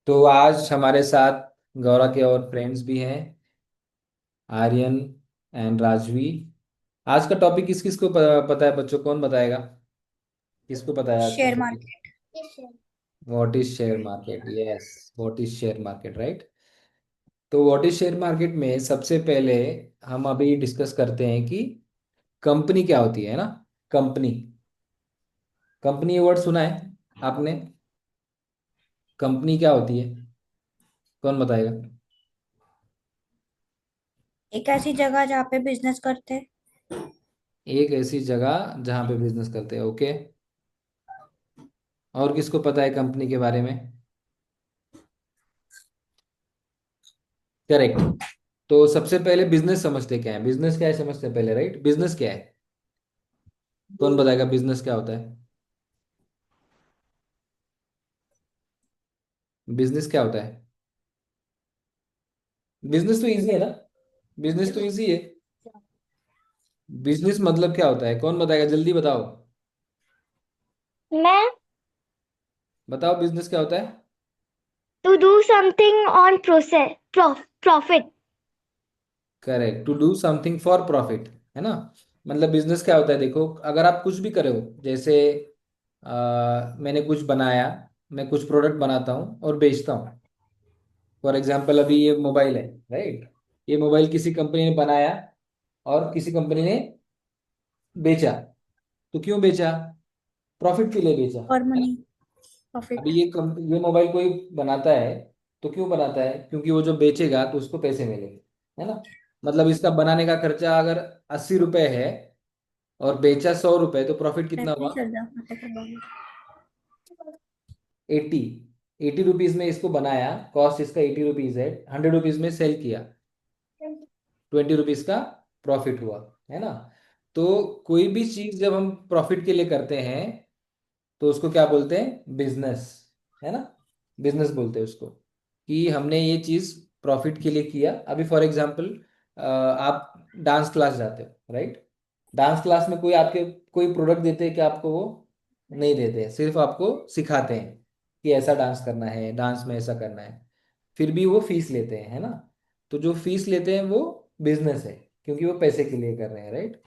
तो आज हमारे साथ गौरव के और फ्रेंड्स भी हैं, आर्यन एंड राजवी। आज का टॉपिक किस किस को पता है बच्चों? कौन बताएगा? किसको पता है आज का share topic? Market. What is share market? Yes, what is share market, right. तो व्हाट इज शेयर मार्केट में सबसे पहले हम अभी डिस्कस करते हैं कि कंपनी क्या होती है ना। कंपनी, कंपनी ये वर्ड सुना है आपने? कंपनी क्या होती है? कौन बताएगा? एक ऐसी जगह जहाँ पे बिजनेस करते हैं। एक ऐसी जगह जहाँ पे बिजनेस करते हैं, ओके। और किसको पता है कंपनी के बारे में? करेक्ट। तो सबसे पहले बिजनेस समझते क्या है, बिजनेस क्या है समझते हैं पहले, राइट। बिजनेस क्या है? कौन बताएगा बिजनेस क्या होता है? बिजनेस क्या होता है? बिजनेस तो इजी है ना। बिजनेस तो इजी है। बिजनेस मतलब क्या होता है, कौन बताएगा? जल्दी बताओ। मैं बताओ बिजनेस क्या होता है। To do something on process profit. Correct, to do something for profit, है ना। मतलब बिजनेस क्या होता है, देखो अगर आप कुछ भी करे हो, जैसे मैंने कुछ बनाया, मैं कुछ प्रोडक्ट बनाता हूँ और बेचता हूँ। फॉर एग्जाम्पल अभी ये मोबाइल है, राइट। ये मोबाइल किसी कंपनी ने बनाया और किसी कंपनी ने बेचा। तो क्यों बेचा? प्रॉफिट के लिए बेचा, और है ना। मनी अभी प्रॉफिट। ये मोबाइल कोई बनाता है, तो क्यों बनाता है? क्योंकि वो जो बेचेगा तो उसको पैसे मिलेंगे, है ना। मतलब इसका बनाने का खर्चा अगर 80 रुपए है और बेचा 100 रुपए, तो प्रॉफिट कितना ऐसे ही हुआ? चल रहा 80। 80 रुपीज में इसको बनाया, कॉस्ट इसका 80 रुपीज है। 100 रुपीज में सेल किया, 20 रुपीज का प्रॉफिट हुआ, है ना। तो कोई भी चीज जब हम प्रॉफिट के लिए करते हैं तो उसको क्या बोलते हैं? बिजनेस, है ना। बिजनेस बोलते हैं उसको, कि हमने ये चीज प्रॉफिट के लिए किया। अभी फॉर एग्जांपल आप डांस क्लास जाते हो, राइट। डांस क्लास में कोई आपके कोई प्रोडक्ट देते हैं कि आपको? वो नहीं देते हैं, सिर्फ आपको सिखाते हैं कि ऐसा डांस करना है, डांस में ऐसा करना है। फिर भी वो फीस लेते हैं, है ना। तो जो फीस लेते हैं वो बिजनेस है, क्योंकि वो पैसे के लिए कर रहे हैं, राइट।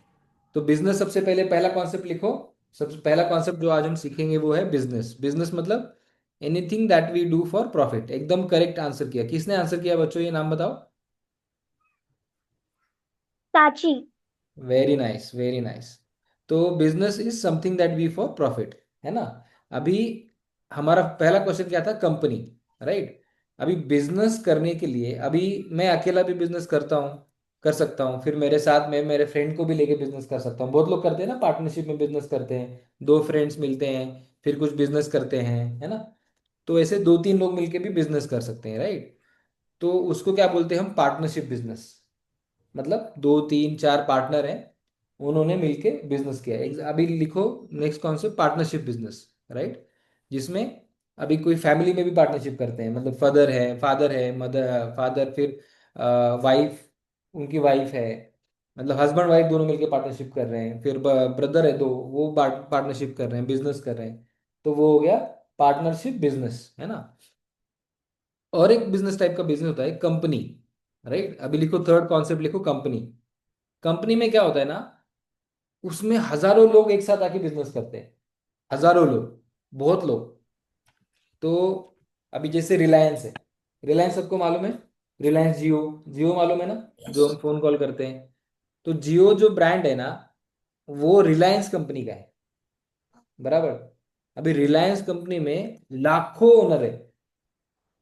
तो बिजनेस सबसे पहले पहला कॉन्सेप्ट लिखो। सबसे पहला कॉन्सेप्ट जो आज हम सीखेंगे वो है बिजनेस। बिजनेस मतलब anything that we do for profit. एकदम करेक्ट आंसर किया। किसने आंसर किया बच्चों, ये नाम बताओ। Sachi. Very nice, very nice. तो business is something that we for profit, है ना। अभी हमारा पहला क्वेश्चन क्या था? Company, right. अभी बिजनेस करने के लिए, अभी मैं अकेला भी बिजनेस करता हूँ, कर सकता हूँ। फिर मेरे साथ में मेरे फ्रेंड को भी लेके बिजनेस कर सकता हूँ। बहुत लोग करते हैं ना, पार्टनरशिप में बिजनेस करते हैं। दो फ्रेंड्स मिलते हैं, फिर कुछ बिजनेस करते हैं, है ना। तो ऐसे दो तीन लोग मिलके भी बिजनेस कर सकते हैं, राइट। तो उसको क्या बोलते हैं हम? Partnership business. मतलब दो तीन चार पार्टनर हैं, उन्होंने मिलके बिजनेस किया। अभी लिखो next concept, partnership business, right. जिसमें अभी कोई फैमिली में भी पार्टनरशिप करते हैं, मतलब फादर है मदर, फादर, फिर वाइफ, उनकी वाइफ है, मतलब हस्बैंड वाइफ दोनों मिलके पार्टनरशिप कर रहे हैं। फिर ब्रदर है दो, वो पार्टनरशिप कर रहे हैं, बिजनेस कर रहे हैं। तो वो हो गया पार्टनरशिप बिजनेस, है ना। और एक बिजनेस टाइप का बिजनेस होता है कंपनी, राइट। अभी लिखो थर्ड कॉन्सेप्ट, लिखो कंपनी। कंपनी में क्या होता है ना, उसमें हजारों लोग एक साथ आके बिजनेस करते हैं। हजारों लोग, बहुत लोग। तो अभी जैसे रिलायंस है, रिलायंस सबको मालूम है। रिलायंस जियो, जियो मालूम है ना, जो हम फोन कॉल करते हैं। तो जियो जो ब्रांड है ना, वो रिलायंस कंपनी का है, बराबर। अभी रिलायंस कंपनी में लाखों ओनर है,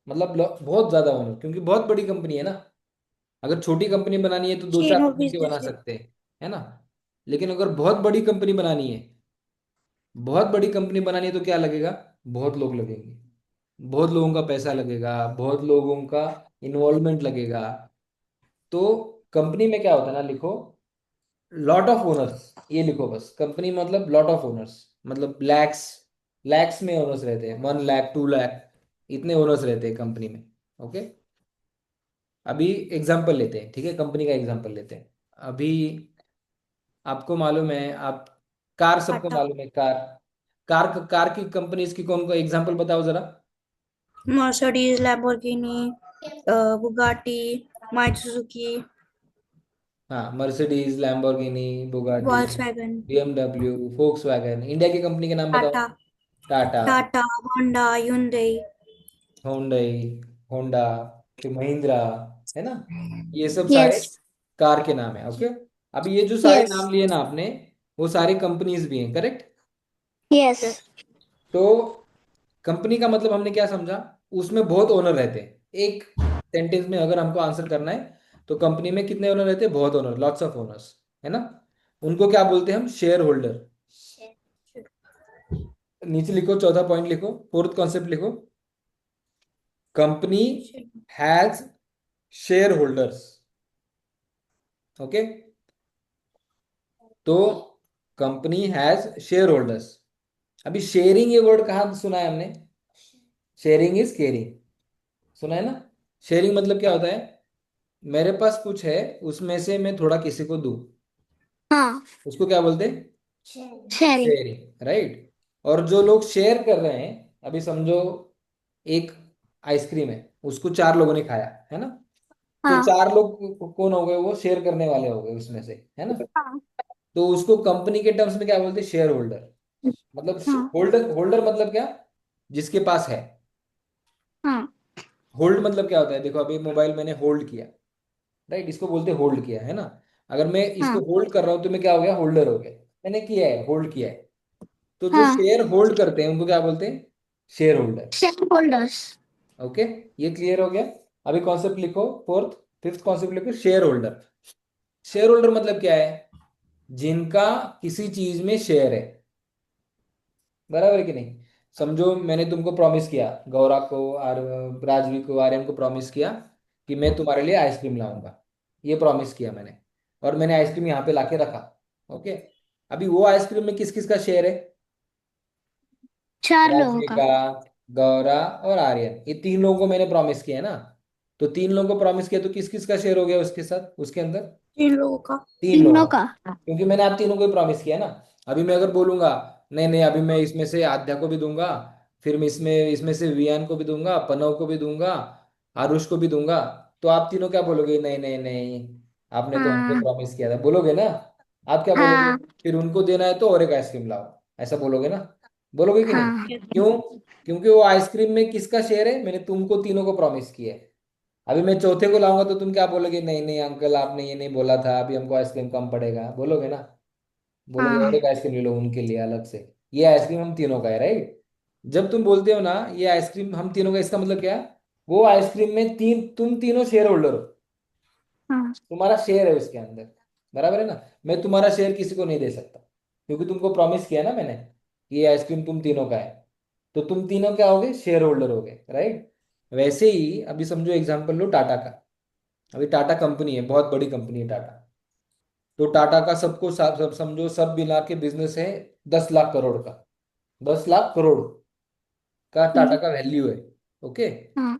मतलब बहुत ज्यादा ओनर, क्योंकि बहुत बड़ी कंपनी है ना। अगर छोटी कंपनी बनानी है तो दो चार चेन ऑफ लोग मिलकर बना बिजनेस है। सकते हैं, है ना। लेकिन अगर बहुत बड़ी कंपनी बनानी है, बहुत बड़ी कंपनी बनानी है तो क्या लगेगा? बहुत लोग लगेंगे, बहुत लोगों का पैसा लगेगा, बहुत लोगों का इन्वॉल्वमेंट लगेगा। तो कंपनी में क्या होता है ना, लिखो लॉट ऑफ ओनर्स। ये लिखो बस, कंपनी मतलब लॉट ऑफ ओनर्स, मतलब लैक्स, लैक्स में ओनर्स रहते हैं, 1 लाख 2 लाख, इतने ओनर्स रहते हैं कंपनी में, ओके। अभी एग्जांपल लेते हैं, ठीक है, कंपनी का एग्जांपल लेते हैं। अभी आपको मालूम है, आप कार, सबको टाटा। मालूम है कार। कार कार की कंपनी की कौन को एग्जांपल बताओ जरा। Mercedes, Lamborghini, Bugatti, Maruti Suzuki, हाँ, Mercedes, Lamborghini, Bugatti, Volkswagen, BMW, Volkswagen. India की कंपनी के नाम बताओ। Tata, Tata, Tata, Honda, hyundai। Hyundai, Honda, फिर महिंद्रा, है ना। ये सब सारे यस। कार के नाम है। ओके। अभी ये जो सारे यस। नाम लिए ना आपने, वो सारी कंपनीज भी हैं, करेक्ट। यस। तो कंपनी का मतलब हमने क्या समझा, उसमें बहुत ओनर रहते हैं। एक सेंटेंस में अगर हमको आंसर करना है, तो कंपनी में कितने ओनर रहते हैं? बहुत ओनर, लॉट्स ऑफ ओनर्स, है ना। उनको क्या बोलते हैं हम? Share holder. नीचे लिखो, चौथा पॉइंट लिखो, फोर्थ कॉन्सेप्ट लिखो। Company has share holders. Okay. तो कंपनी हैज शेयर होल्डर्स। अभी शेयरिंग ये वर्ड कहाँ सुना है हमने? शेयरिंग इज केयरिंग, सुना है ना। शेयरिंग मतलब क्या होता है? मेरे पास कुछ है, उसमें से मैं थोड़ा किसी को दूं, हाँ। उसको क्या बोलते हैं? शेयरिंग। Sharing, right. और जो लोग शेयर कर रहे हैं, अभी समझो एक आइसक्रीम है, उसको चार लोगों ने खाया, है ना। तो हाँ। चार लोग कौन हो गए? वो शेयर करने वाले हो गए उसमें से, है ना। हाँ। तो उसको कंपनी के टर्म्स में क्या बोलते हैं? Share holder. मतलब हाँ। होल्डर, होल्डर मतलब क्या? जिसके पास है। हाँ। होल्ड मतलब क्या होता है? देखो, अभी मोबाइल मैंने होल्ड किया, राइट, इसको बोलते हैं होल्ड किया, है ना। अगर मैं इसको हाँ। होल्ड कर रहा हूँ तो मैं क्या हो गया? होल्डर हो गया। मैंने किया है, होल्ड किया है। तो जो हाँ। शेयर होल्ड करते हैं उनको क्या बोलते हैं? Share holder. Share holders. Okay, ये क्लियर हो गया। अभी कॉन्सेप्ट लिखो, फोर्थ फिफ्थ कॉन्सेप्ट लिखो, शेयर होल्डर। शेयर होल्डर मतलब क्या है? जिनका किसी चीज में शेयर है, बराबर है कि नहीं। समझो मैंने तुमको प्रॉमिस किया, गौरा को और राजवी को, आर्यन को प्रॉमिस किया कि मैं तुम्हारे लिए आइसक्रीम लाऊंगा। ये प्रॉमिस किया मैंने, और मैंने आइसक्रीम यहाँ पे लाके रखा। ओके। अभी वो आइसक्रीम में किस किस का शेयर है? चार लोगों राजवी का। का, गौरा और आर्यन, ये तीन लोगों को मैंने प्रॉमिस किया है ना। तो तीन लोगों को प्रॉमिस किया, तो किस किस का शेयर हो गया उसके साथ, उसके अंदर? तीन लोगों का। तीन तीनों लोगों का। का। क्योंकि मैंने आप तीनों को ही प्रॉमिस किया ना। अभी मैं अगर बोलूंगा, नहीं नहीं, अभी मैं इसमें से आद्या को भी दूंगा, फिर मैं इसमें इसमें से वियान को भी दूंगा, प्रणव को भी दूंगा, आरुष को भी दूंगा, तो आप तीनों क्या बोलोगे? नहीं नहीं नहीं, आपने तो हमको हाँ। प्रॉमिस किया था, बोलोगे ना। आप क्या बोलोगे? हाँ। फिर उनको देना है तो और एक आइसक्रीम लाओ, ऐसा बोलोगे ना। बोलोगे कि नहीं? हाँ। क्यों? क्योंकि वो आइसक्रीम में किसका शेयर है? मैंने तुमको तीनों को प्रॉमिस किया है। अभी मैं चौथे को लाऊंगा तो तुम क्या बोलोगे? नहीं नहीं अंकल, आपने ये नहीं बोला था, अभी हमको आइसक्रीम कम पड़ेगा, बोलोगे ना। बोलोगे और हाँ। एक आइसक्रीम ले लो उनके लिए अलग से। ये आइसक्रीम हम तीनों का है, राइट। जब तुम बोलते हो ना ये आइसक्रीम हम तीनों का, इसका मतलब क्या है? वो आइसक्रीम में तुम तीनों शेयर होल्डर हो। हाँ। तुम्हारा शेयर है उसके अंदर, बराबर है ना। मैं तुम्हारा शेयर किसी को नहीं दे सकता, क्योंकि तुमको प्रॉमिस किया ना मैंने कि ये आइसक्रीम तुम तीनों का है। तो तुम तीनों क्या होगे? शेयर होल्डर हो गए, राइट। वैसे ही अभी समझो एग्जांपल लो टाटा का। अभी टाटा कंपनी है, बहुत बड़ी कंपनी है टाटा। तो टाटा का सबको सब समझो, सब मिला के बिजनेस है 10 लाख करोड़ का। 10 लाख करोड़ का टाटा हम्म। का वैल्यू है। ओके। हाँ।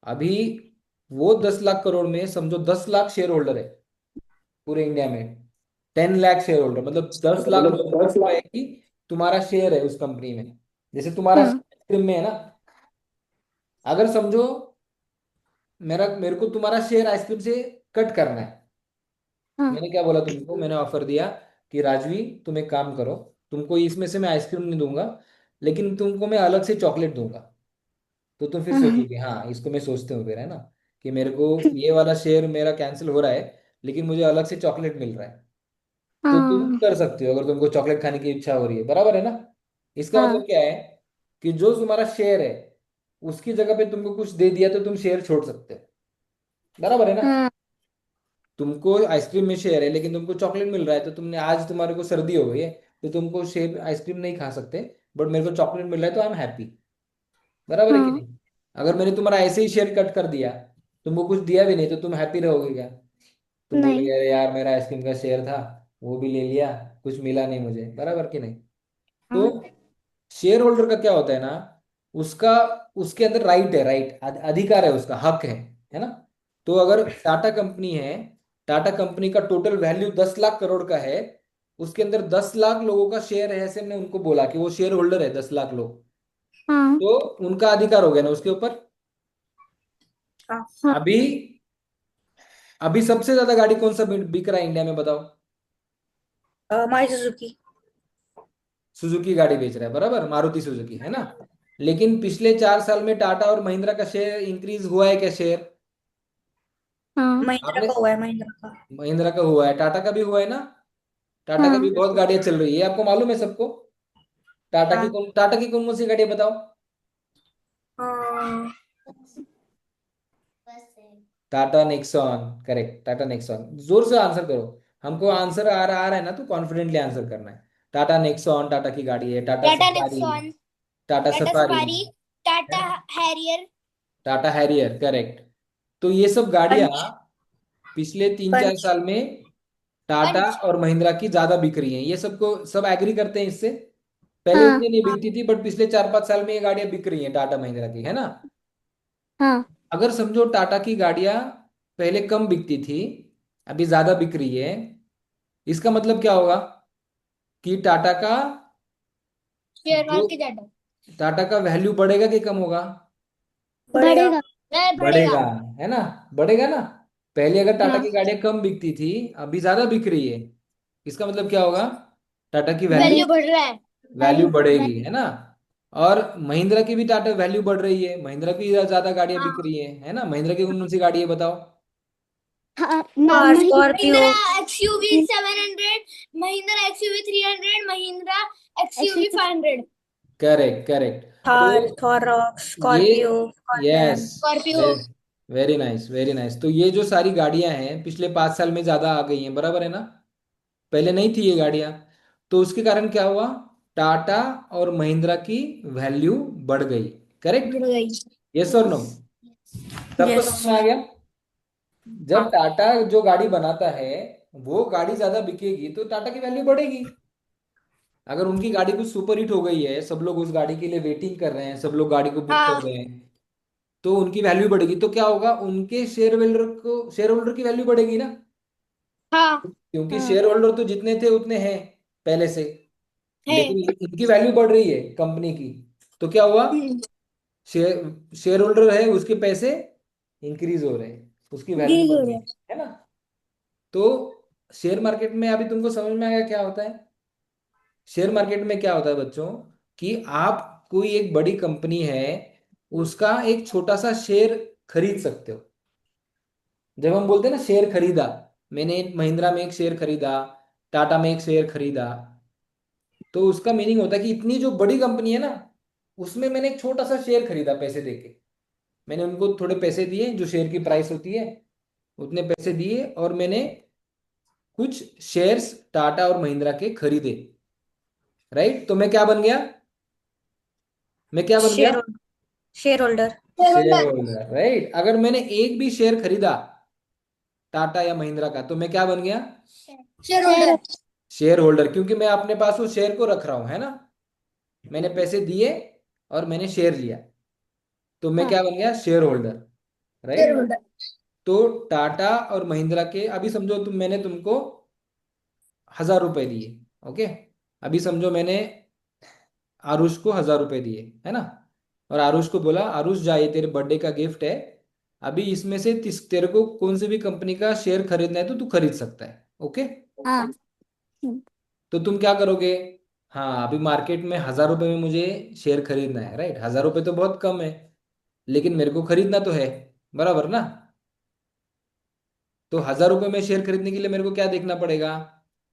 अभी वो 10 लाख करोड़ में समझो 10 लाख शेयर होल्डर है पूरे इंडिया में। 10 लाख शेयर होल्डर मतलब 10 लाख मतलब लोगों को दस पता लाख है कि तुम्हारा शेयर है उस कंपनी में। जैसे तुम्हारा हाँ। शेयर में है ना। अगर समझो मेरे को तुम्हारा शेयर आइसक्रीम से कट करना है। हाँ। मैंने क्या बोला तुमको? मैंने ऑफर दिया कि राजवी, तुम एक काम करो, तुमको इसमें से मैं आइसक्रीम नहीं दूंगा, लेकिन तुमको मैं अलग से चॉकलेट दूंगा। तो तुम फिर हाँ। सोचोगे, हाँ इसको मैं सोचते हूँ फिर, है ना, कि मेरे को ये वाला शेयर मेरा कैंसिल हो रहा है, लेकिन मुझे अलग से चॉकलेट मिल रहा है। तो तुम हाँ। कर सकते हो अगर तुमको चॉकलेट खाने की इच्छा हो रही है, बराबर है ना। इसका मतलब हाँ। क्या है? कि जो तुम्हारा शेयर है उसकी जगह पे तुमको कुछ दे दिया तो तुम शेयर छोड़ सकते हो, बराबर है ना। हाँ। तुमको आइसक्रीम में शेयर है लेकिन तुमको चॉकलेट मिल रहा है, तो तुमने आज तुम्हारे को सर्दी हो गई है, तो तुमको शेयर आइसक्रीम नहीं खा सकते, बट मेरे को चॉकलेट मिल रहा है तो आई एम हैप्पी, बराबर है कि हाँ। नहीं। अगर मैंने तुम्हारा ऐसे ही शेयर कट कर दिया, तुमको कुछ दिया भी नहीं, तो तुम हैप्पी रहोगे क्या? तुम नहीं। बोलोगे अरे यार मेरा आइसक्रीम का शेयर था, वो भी ले लिया, कुछ मिला नहीं मुझे, बराबर कि नहीं। तो हाँ। शेयर होल्डर का क्या होता है ना, उसका उसके अंदर राइट है, राइट, अधिकार है, उसका हक है ना। तो अगर टाटा कंपनी है, टाटा कंपनी का टोटल वैल्यू 10 लाख करोड़ का है, उसके अंदर 10 लाख लोगों का शेयर है, ऐसे हमने उनको बोला कि वो शेयर होल्डर है 10 लाख लोग। हाँ। तो उनका अधिकार हो गया ना उसके ऊपर। हाँ। हाँ। अभी अभी सबसे ज्यादा गाड़ी कौन सा बिक रहा है इंडिया में, बताओ। मारुति सुजुकी। सुजुकी गाड़ी बेच रहा है, बराबर, मारुति सुजुकी, है ना। लेकिन पिछले 4 साल में टाटा और महिंद्रा का शेयर इंक्रीज हुआ है क्या, शेयर? हाँ। आपने, महिंद्रा का। महिंद्रा का हुआ है, टाटा का भी हुआ है ना। टाटा का हाँ। भी बहुत गाड़ियां चल रही है, आपको मालूम है सबको। हाँ। टाटा की कौन कौन सी गाड़ियां बताओ। हाँ। Tata Nexon, correct, Tata Nexon. जोर से आंसर करो, हमको आंसर आ रहा है ना, तो कॉन्फिडेंटली आंसर करना है। टाटा नेक्सॉन टाटा की गाड़ी है, Tata Tata safari, Nexon, Tata Tata safari, safari, Tata Harrier, Tata Harrier, correct. तो ये सब गाड़ियां पंच। पिछले 3 4 साल पंच। में टाटा पंच। और महिंद्रा की ज्यादा बिक रही हैं, ये सबको सब एग्री करते हैं इससे। पहले हाँ। इतनी नहीं बिकती थी, बट पिछले 4 5 साल में ये गाड़ियां बिक रही हैं टाटा महिंद्रा की, है ना। हाँ। अगर समझो टाटा की गाड़ियां पहले कम बिकती थी, अभी ज्यादा बिक रही है, इसका मतलब क्या होगा कि टाटा का शेयर जो मार्केट ज्यादा टाटा का वैल्यू बढ़ेगा कि कम होगा? बढ़ेगा। बढ़ेगा। बढ़ेगा, है ना, बढ़ेगा ना। पहले अगर टाटा हाँ। की गाड़ियां कम बिकती थी, अभी ज्यादा बिक रही है, इसका मतलब क्या होगा? टाटा की वैल्यू, वैल्यू बढ़ रहा है। Value value. बढ़ेगी, है ना। और महिंद्रा की भी टाटा वैल्यू बढ़ रही है, महिंद्रा की ज्यादा गाड़ियां बिक हाँ। रही है ना। महिंद्रा की कौन कौन सी गाड़ी है बताओ। हाँ। Car, Mahindra. Mahindra XUV 700, Mahindra XUV 300, Mahindra XUV 500, correct correct. तो थार, थॉरॉक्स, ये, Scorpio, yes, scorpion. Scorpio. Very nice very nice. तो ये जो सारी गाड़ियां हैं पिछले 5 साल में ज्यादा आ गई हैं, बराबर है ना। पहले नहीं थी ये गाड़ियां, तो उसके कारण क्या हुआ, टाटा और महिंद्रा की वैल्यू बढ़ गई। करेक्ट, बढ़ गई। यस और नो? सबको यस। समझ में आ गया। जब हाँ। टाटा जो गाड़ी बनाता है, वो गाड़ी ज्यादा बिकेगी तो टाटा की वैल्यू बढ़ेगी। अगर उनकी गाड़ी कुछ सुपर हिट हो गई है, सब लोग उस गाड़ी के लिए वेटिंग कर रहे हैं, सब लोग गाड़ी को बुक कर हाँ। रहे हैं, तो उनकी वैल्यू बढ़ेगी, तो क्या होगा, उनके शेयर होल्डर की वैल्यू बढ़ेगी ना। हाँ। क्योंकि हाँ। शेयर होल्डर तो जितने थे उतने हैं पहले से, है। लेकिन इनकी वैल्यू बढ़ रही है कंपनी की, तो क्या हुआ, हम्म। शेयर होल्डर है उसके पैसे इंक्रीज हो रहे हैं, उसकी वैल्यू इंक्रीज बढ़ हो रही रहा है। है ना। तो शेयर मार्केट में अभी तुमको समझ में आया क्या होता है। शेयर मार्केट में क्या होता है बच्चों, कि आप कोई एक बड़ी कंपनी है, उसका एक छोटा सा शेयर खरीद सकते हो। जब हम बोलते हैं ना शेयर खरीदा, मैंने महिंद्रा में एक शेयर खरीदा, टाटा में एक शेयर खरीदा, तो उसका मीनिंग होता है कि इतनी जो बड़ी कंपनी है ना, उसमें मैंने एक छोटा सा शेयर खरीदा पैसे देके। मैंने उनको थोड़े पैसे दिए, जो शेयर की प्राइस होती है उतने पैसे दिए, और मैंने कुछ शेयर्स टाटा और महिंद्रा के खरीदे। राइट, तो मैं क्या बन गया, मैं क्या बन गया? Share share holder. Share share holder. Holder, right. अगर मैंने एक भी शेयर खरीदा टाटा या महिंद्रा का, तो मैं क्या बन गया? Share share. Holder. Share holder, क्योंकि मैं अपने पास उस शेयर को रख रहा हूं, है ना। मैंने पैसे दिए और मैंने शेयर लिया, तो मैं हाँ। क्या बन गया? Share holder, share right. Holder. तो टाटा और महिंद्रा के, अभी समझो मैंने तुमको 1,000 रुपए दिए, ओके। अभी समझो मैंने आरुष को 1,000 रुपए दिए, है ना। और आरुष को बोला, आरुष जा, ये तेरे बर्थडे का गिफ्ट है, अभी इसमें से तेरे को कौन सी भी कंपनी का शेयर खरीदना है तो तू खरीद सकता है, ओके। हाँ। हम्म। तो तुम क्या करोगे? हाँ, अभी मार्केट में 1,000 रुपए में मुझे शेयर खरीदना है, राइट। 1,000 रुपए तो बहुत कम है, लेकिन मेरे को खरीदना तो है, बराबर ना। तो 1,000 रुपए में शेयर खरीदने के लिए मेरे को क्या देखना पड़ेगा,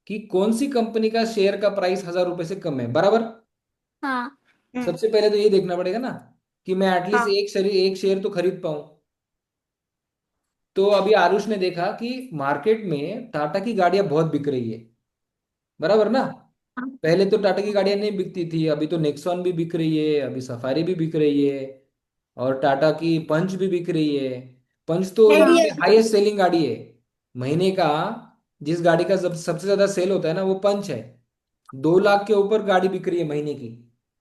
कि कौन सी कंपनी का शेयर का प्राइस 1,000 रुपए से कम है, बराबर। हाँ। सबसे पहले तो ये देखना पड़ेगा ना, कि मैं एटलीस्ट हाँ। एक शेयर तो खरीद पाऊं। तो अभी आरुष ने देखा कि मार्केट में टाटा की गाड़ियां बहुत बिक रही है, बराबर ना। हाँ। पहले तो टाटा की गाड़ियां नहीं बिकती थी, अभी तो नेक्सॉन भी बिक रही है, अभी सफारी भी बिक रही है, और टाटा की पंच भी बिक रही है। पंच तो इंडिया हाँ। में हैरियर। हाईएस्ट सेलिंग गाड़ी है महीने का। जिस गाड़ी का सबसे ज्यादा सेल होता है ना, वो पंच है। 2 लाख के ऊपर गाड़ी बिक रही है महीने की,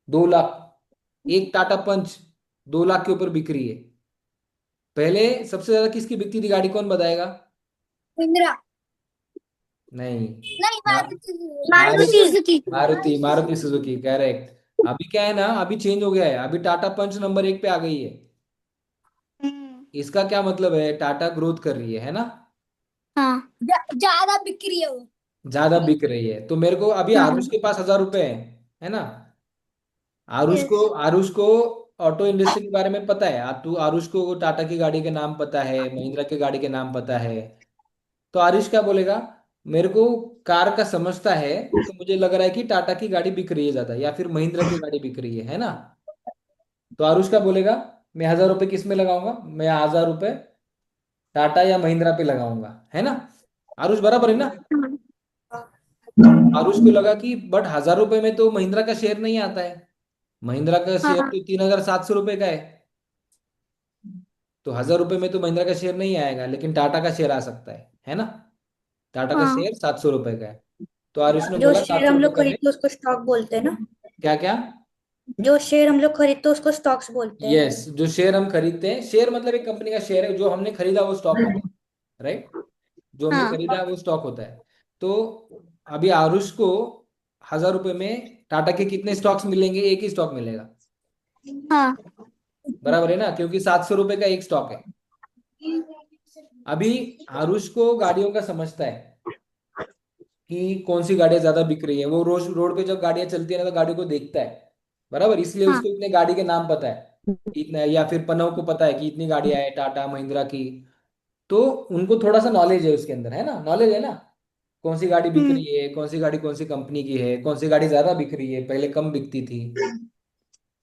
2 लाख। एक टाटा पंच 2 लाख के ऊपर बिक रही है। पहले सबसे ज्यादा किसकी बिकती थी गाड़ी, कौन बताएगा? महिंद्रा। नहीं, नहीं, मा, Maruti Maruti Maruti, Suzuki. Maruti Maruti Suzuki, correct. अभी क्या है ना, अभी चेंज हो गया है, अभी टाटा पंच नंबर 1 पे आ गई है। इसका क्या मतलब है, टाटा ग्रोथ कर रही है ना। हाँ ज्यादा बिक्री है वो। ज्यादा बिक रही है, तो मेरे को अभी आरुष हाँ के पास 1000 रुपए है ना। आरुष को यस आरुष को ऑटो इंडस्ट्री के बारे में पता है। तू आरुष को टाटा की गाड़ी के नाम पता है, महिंद्रा की गाड़ी के नाम पता है। तो आरुष क्या बोलेगा, मेरे को कार का समझता है, तो मुझे लग रहा है कि टाटा की गाड़ी बिक रही है ज्यादा, या फिर महिंद्रा की गाड़ी बिक रही है ना। तो आरुष क्या बोलेगा, मैं 1000 रुपये किस में लगाऊंगा, मैं 1000 रुपये टाटा या महिंद्रा पे लगाऊंगा, है ना। आरुष बराबर है ना। आरुष को लगा कि बट 1000 रुपये में तो महिंद्रा का शेयर नहीं आता है, महिंद्रा का शेयर हाँ तो 3700 रुपये का है। तो 1000 रुपये में तो महिंद्रा का शेयर नहीं आएगा, लेकिन टाटा का शेयर आ सकता है ना। टाटा का हाँ। शेयर 700 रुपये का है। तो आरुष ने जो बोला शेयर सात सौ हम रुपये लोग का मैं। खरीदते हैं उसको स्टॉक बोलते हैं ना। क्या क्या। जो शेयर हम लोग खरीदते हैं उसको स्टॉक्स बोलते हैं। यस, जो शेयर हम खरीदते हैं, शेयर मतलब एक कंपनी का शेयर है, जो हमने खरीदा वो स्टॉक होता है, राइट। जो हमने हाँ खरीदा वो स्टॉक होता है। तो अभी आरुष को 1000 रुपये में टाटा के कितने स्टॉक्स मिलेंगे, एक ही स्टॉक मिलेगा। हाँ बराबर है ना, क्योंकि 700 रुपये का एक स्टॉक है। अभी आरुष को गाड़ियों का समझता है कि कौन सी गाड़ियां ज्यादा बिक रही है, वो रोज रोड पे जब गाड़ियां चलती है ना, तो गाड़ी को देखता है। बराबर, इसलिए हाँ उसको इतने गाड़ी के नाम पता है। इतना, या फिर पन्नों को पता है कि इतनी गाड़ियां है टाटा महिंद्रा की। तो उनको थोड़ा सा नॉलेज है उसके अंदर, है ना, नॉलेज है ना। कौन सी गाड़ी बिक हम्म रही है, कौन सी गाड़ी कौन सी कंपनी की है, कौन सी गाड़ी ज्यादा बिक रही है, पहले कम बिकती थी।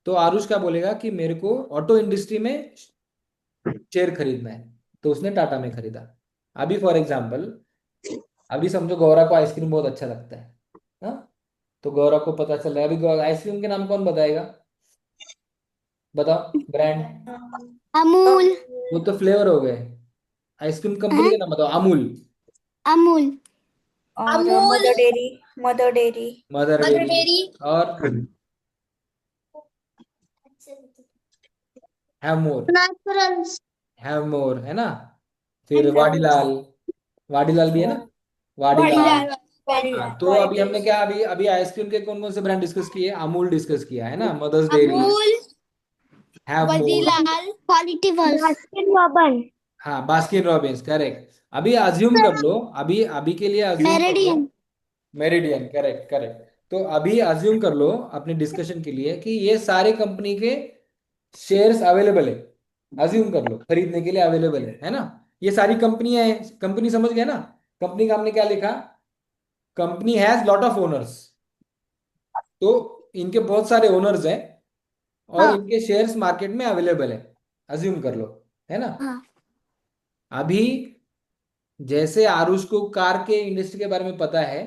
तो आरुष क्या बोलेगा कि मेरे को ऑटो इंडस्ट्री में शेयर खरीदना है, तो उसने टाटा में खरीदा। अभी फॉर एग्जाम्पल, अभी समझो गौरा को आइसक्रीम बहुत अच्छा लगता है। हाँ, तो गौरा को पता चल रहा है, अभी आइसक्रीम के नाम कौन बताएगा, बताओ ब्रांड। अमूल। वो तो फ्लेवर हो गए, आइसक्रीम कंपनी हैं? का नाम बताओ, अमूल। अमूल। और Amul. Mother dairy. Mother dairy. Mother mother dairy. Dairy. और हैवमोर। नेचुरल्स। हैवमोर है ना। फिर वाडीलाल, वाडीलाल भी है ना, वाडीलाल। वाडीलाल। वाडीलाल। हाँ, तो अभी हमने क्या, अभी अभी आइसक्रीम के कौन कौन से ब्रांड डिस्कस किए, अमूल डिस्कस किया है ना, Mother's Dairy, Amul. Havmor. Vadilal. Kwality Wall's. Baskin Robbin. हाँ, बास्किन रॉबिन्स, करेक्ट। अभी अज्यूम कर लो, अभी अभी के लिए अज्यूम कर लो। मेरेडियन। Meridian, correct correct. तो अभी अज्यूम कर लो अपने डिस्कशन के लिए कि ये सारे कंपनी के शेयर्स अवेलेबल है। अज्यूम कर लो खरीदने के लिए अवेलेबल है ना। ये सारी कंपनियां हैं, कंपनी समझ गया ना। कंपनी का हमने क्या लिखा, company has lot of owners. तो इनके बहुत सारे ओनर्स हैं, और हाँ इनके शेयर्स मार्केट में अवेलेबल है, अज्यूम कर लो, है ना। हाँ अभी जैसे आरुष को कार के इंडस्ट्री के बारे में पता है,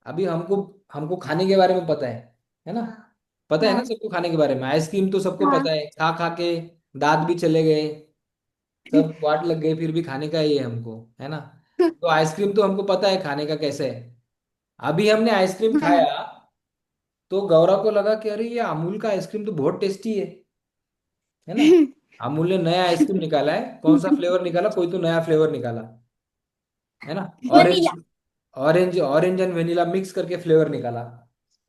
अभी हमको हमको खाने के बारे में पता है ना। पता है ना हाँ सबको खाने के बारे में, आइसक्रीम तो सबको हाँ पता है, खा खा के दांत भी चले गए, सब वाट लग गई, फिर भी खाने का ही है हमको, है ना। तो आइसक्रीम तो हमको पता है खाने का कैसे है। अभी हमने आइसक्रीम हाँ। खाया, तो गौरव को लगा कि अरे ये अमूल का आइसक्रीम तो बहुत टेस्टी है ना। अमूल ने नया आइसक्रीम निकाला है, कौन सा फ्लेवर निकाला, कोई तो नया फ्लेवर निकाला, है ना। Orange, vanilla. Orange orange and vanilla mix करके फ्लेवर निकाला।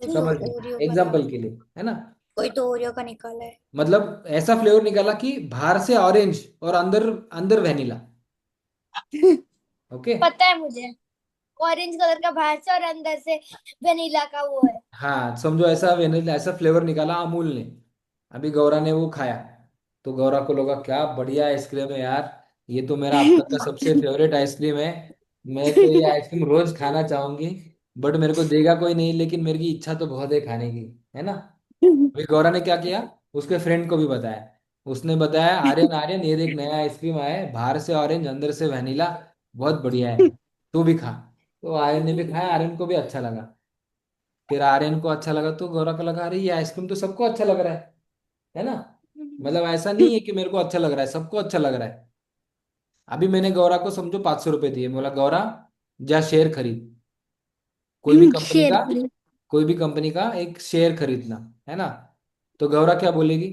तो समझ लो, ओरियो का था। एग्जाम्पल के लिए, है ना। कोई तो ओरियो का निकाला है। मतलब ऐसा फ्लेवर निकाला कि बाहर से ऑरेंज और अंदर अंदर वेनिला। ओके। पता है मुझे। ऑरेंज कलर का बाहर से और अंदर से वेनिला का वो है। हाँ, समझो ऐसा वेनिला, ऐसा फ्लेवर निकाला अमूल ने। अभी गौरा ने वो खाया, तो गौरा को लगा क्या बढ़िया आइसक्रीम है यार, ये तो मेरा अब तक का सबसे फेवरेट आइसक्रीम है। मैं तो ये आइसक्रीम रोज खाना चाहूंगी, बट मेरे को देगा कोई नहीं, लेकिन मेरी इच्छा तो बहुत है खाने की, है ना। अभी गौरा ने क्या किया, उसके फ्रेंड को भी बताया। उसने बताया, आर्यन आर्यन ये देख नया आइसक्रीम आया है, बाहर से ऑरेंज अंदर से वेनिला, बहुत बढ़िया है, तू भी खा। तो आर्यन ने भी खाया, आर्यन को भी अच्छा लगा। फिर आर्यन को अच्छा लगा, तो गौरा को लगा अरे ये आइसक्रीम तो सबको अच्छा लग रहा है ना। मतलब ऐसा नहीं है कि मेरे को अच्छा लग रहा है, सबको अच्छा लग रहा है। अभी मैंने गौरा को समझो 500 रुपये दिए, बोला गौरा जा शेयर खरीद, कोई भी कंपनी शेर का, खरीद। कोई भी कंपनी का एक शेयर खरीदना, है ना। तो गौरा क्या बोलेगी,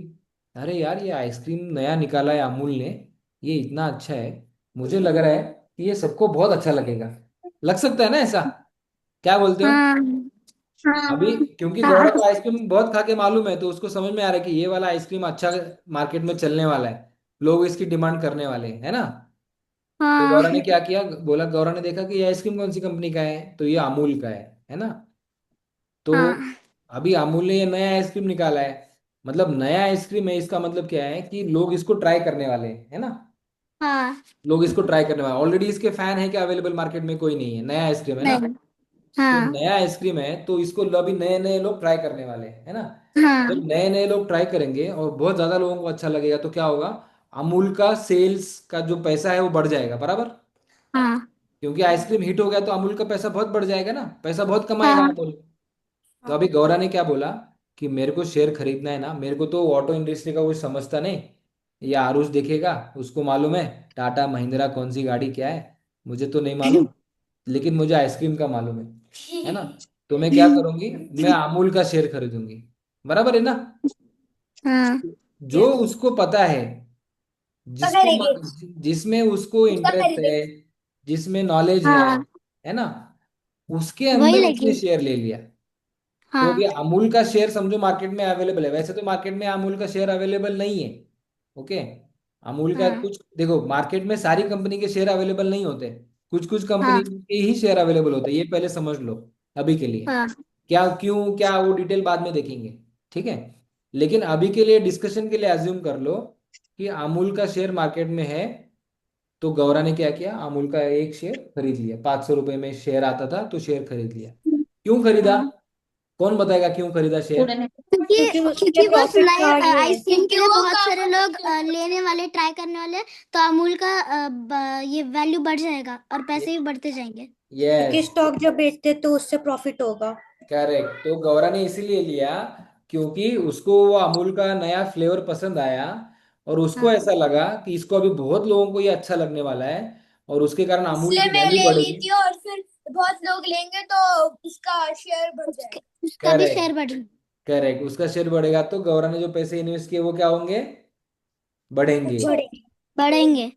अरे यार ये आइसक्रीम नया निकाला है अमूल ने, ये इतना अच्छा है, मुझे लग रहा है कि ये सबको बहुत अच्छा लगेगा। लग सकता है ना ऐसा, क्या बोलते हो। हाँ हाँ अभी क्योंकि गौरव हाँ को आइसक्रीम बहुत खा के मालूम है, तो उसको समझ में आ रहा है कि ये वाला आइसक्रीम अच्छा मार्केट में चलने वाला है, लोग इसकी डिमांड करने वाले हैं, है ना। तो हाँ गौरव ने क्या किया, बोला, गौरव ने देखा कि ये आइसक्रीम कौन सी कंपनी का है, तो ये अमूल का है ना। तो हाँ अभी अमूल ने ये नया आइसक्रीम निकाला है, मतलब नया आइसक्रीम है, इसका मतलब क्या है कि लोग इसको ट्राई करने वाले हैं, है ना। हाँ। लोग इसको ट्राई करने वाले, ऑलरेडी इसके फैन है क्या अवेलेबल मार्केट में, कोई नहीं है, नया आइसक्रीम है ना। नहीं। तो हाँ नया आइसक्रीम है तो इसको अभी नए नए लोग ट्राई करने वाले हैं, है ना। हाँ जब नए नए लोग ट्राई करेंगे और बहुत ज्यादा लोगों को अच्छा लगेगा तो क्या होगा, अमूल का सेल्स का जो पैसा है वो बढ़ जाएगा बराबर। हाँ क्योंकि आइसक्रीम हिट हो गया तो अमूल का पैसा बहुत बढ़ जाएगा ना, पैसा बहुत कमाएगा हाँ अमूल। तो हाँ। अभी गौरा ने क्या बोला कि मेरे को शेयर खरीदना है ना, मेरे को तो ऑटो इंडस्ट्री का कुछ समझता नहीं, ये आरुष देखेगा, उसको मालूम है टाटा महिंद्रा कौन सी गाड़ी क्या है, मुझे तो नहीं मालूम, लेकिन मुझे आइसक्रीम का मालूम है ना। तो मैं क्या करूंगी, मैं अमूल का शेयर खरीदूंगी, बराबर है ना। हाँ जो Yes. उसको पता है, उसका जिसको करेंगे, जिसमें उसको उसका इंटरेस्ट खरीदे। है, जिसमें नॉलेज हाँ। है ना, उसके वही अंदर उसने लगी। शेयर ले लिया। तो अभी हाँ अमूल का शेयर समझो मार्केट में अवेलेबल है, वैसे तो मार्केट में अमूल का शेयर अवेलेबल नहीं है, ओके। अमूल का हाँ कुछ देखो, मार्केट में सारी कंपनी के शेयर अवेलेबल नहीं होते, कुछ कुछ कंपनी हाँ के ही शेयर अवेलेबल होते हैं, ये पहले समझ लो अभी के लिए। हाँ क्या क्यों क्या वो डिटेल बाद में देखेंगे, ठीक है। लेकिन अभी के लिए डिस्कशन के लिए अज्यूम कर लो कि अमूल का शेयर मार्केट में है। तो गौरा ने क्या किया, अमूल का एक शेयर खरीद लिया, 500 रुपए में शेयर आता था तो शेयर खरीद लिया। क्यों खरीदा, हाँ। कौन बताएगा क्यों खरीदा शेयर। क्योंकि उसके क्योंकि वो प्रॉफिट नए था ये। आइसक्रीम के क्योंकि लिए वो बहुत सारे काम लोग लेने वाले ट्राई करने वाले, तो अमूल का ये वैल्यू बढ़ जाएगा और पैसे भी बढ़ते जाएंगे। यस, क्योंकि स्टॉक जब बेचते तो उससे प्रॉफिट होगा। करेक्ट। तो गौरा ने इसीलिए लिया क्योंकि उसको वो अमूल का नया फ्लेवर पसंद आया, और उसको हाँ ऐसा लगा कि इसको अभी बहुत लोगों को ये अच्छा लगने वाला है, और उसके कारण अमूल इसलिए की मैं वैल्यू ले ली बढ़ेगी। थी, और फिर बहुत लोग लेंगे तो इसका शेयर बढ़ जाएगा। उसका भी करेक्ट, शेयर बढ़ेगा। करेक्ट, उसका शेयर बढ़ेगा तो गौरा ने जो पैसे इन्वेस्ट किए वो क्या होंगे, बढ़ेंगे। अच्छा। बढ़ेंगे।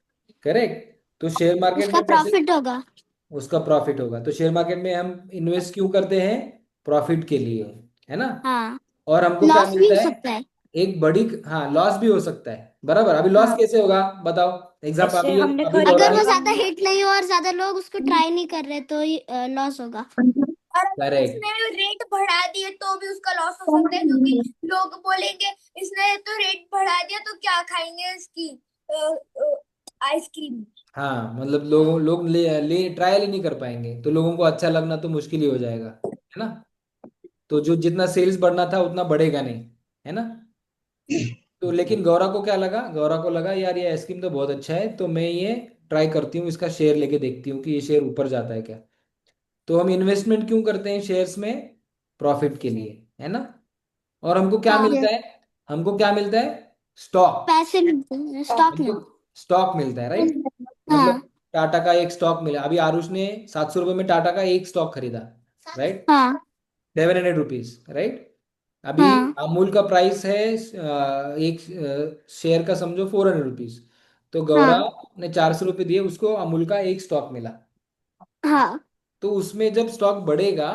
करेक्ट। तो शेयर मार्केट उसका में पैसे, प्रॉफिट होगा। उसका प्रॉफिट होगा। तो शेयर मार्केट में हम इन्वेस्ट क्यों करते हैं, प्रॉफिट के लिए, है ना। हाँ। और हमको क्या लॉस भी हो मिलता है, सकता है। एक बड़ी, हाँ लॉस भी हो सकता है बराबर। अभी लॉस हाँ। कैसे होगा बताओ, एग्जाम्पल ऐसे अभी हमने अभी गौरा अगर ने, वो ज्यादा हिट नहीं हो और ज्यादा लोग उसको ट्राई नहीं कर रहे तो लॉस होगा। और अगर करेक्ट, इसने रेट बढ़ा दिए तो भी उसका लॉस हो सकता है, क्योंकि लोग बोलेंगे इसने तो रेट बढ़ा दिया तो क्या खाएंगे इसकी आइसक्रीम। हाँ मतलब लोग लोग ले ट्रायल ही नहीं कर पाएंगे, तो लोगों को अच्छा लगना तो मुश्किल ही हो जाएगा, है ना। तो जो जितना सेल्स बढ़ना था उतना बढ़ेगा नहीं, है ना। तो लेकिन गौरा को क्या लगा, गौरा को लगा यार ये आइसक्रीम तो बहुत अच्छा है, तो मैं ये ट्राई करती हूँ, इसका शेयर लेके देखती हूँ कि ये शेयर ऊपर जाता है क्या। तो हम इन्वेस्टमेंट क्यों करते हैं शेयर्स में, प्रॉफिट के लिए, है ना। और हमको क्या हाँ। मिलता है, हमको क्या मिलता है, स्टॉक। पैसे मिलते हैं स्टॉक हमको में। स्टॉक मिलता है, राइट। मतलब हाँ टाटा का एक स्टॉक मिला, अभी आरुष ने 700 रुपये में टाटा का एक स्टॉक खरीदा, राइट, हाँ 700 रुपीज, राइट। अभी हाँ अमूल का प्राइस है एक शेयर का समझो 400 रुपीज। तो गौरा हाँ ने 400 रुपये दिए, उसको अमूल का एक स्टॉक मिला। हाँ। तो उसमें जब स्टॉक बढ़ेगा,